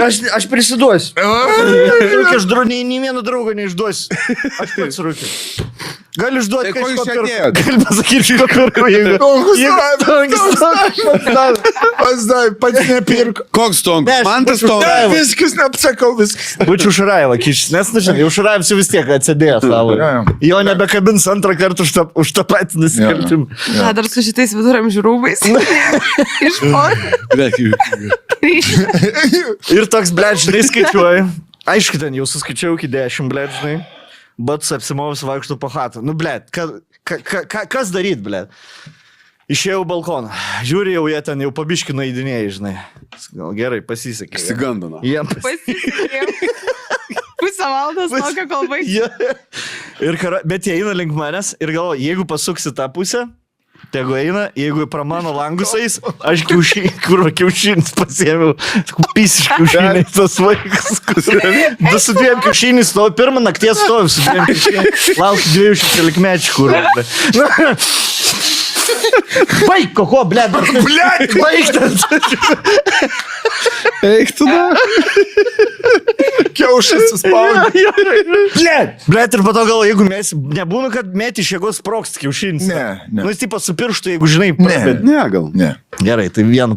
Aš prisiduosiu. Rūkė, aš nei vieno draugo neišduosiu. Aš pats rūkė. Gali išduoti, Tai ko jūs čia kažko atėjot? Gali pasakyti, iš ko pirko, jeigu... Pazdai, pats nepirko. Koks tongas? Man tas Ne, tongas. Viskas, neapsakau, viskas. Būčiau Šaraivą kišęs, nes, nu, žinai, jau Šaraivas vis tiek atsidėjo savo. Jo. Jo nebekabins antrą kartą už tą patį nusikaltimą. Na, dar su šitais viduramžių rūbais. Iš Ir toks, blėt, žinai, skaičiuoju. Aišku, ten jau suskaičiau iki 10, blėt, žinai. Bet apsimovęs vaikštų po chatą. Nu, blėt, kas daryt, blėt? Išėjau balkoną. Žiūri, jau jie ten jau pabiškino įdinėjai, žinai. Gal gerai, pasisekė. Sigandino. Jiem pasitikėjau. Pusę valandos laukia, kol baigsiu. Bet jie eina link manęs ir galvoju, jeigu pasuksi tą pusę, tegu eina, jeigu pra mano langus eis, aš kiaušinis pasiėmiau, pys iš kiaušiniai tas vaikas, du su 2 kiaušiniais stovi, pirmą nakties stovi su 2 kiaušiniais, laukiu 216 mečių, kur. Baig, koko, blėt, baig ten. Eik tu da. Kiaušas suspaudė. Blėt, ir po to gal, jeigu mes, nebūna, kad mėti iš jėgos sprokst kiaušinis. Ne. Nu, jis tipo su pirštu, jeigu žinai. Ne. Ne, gal. Ne. Gerai, tai vienu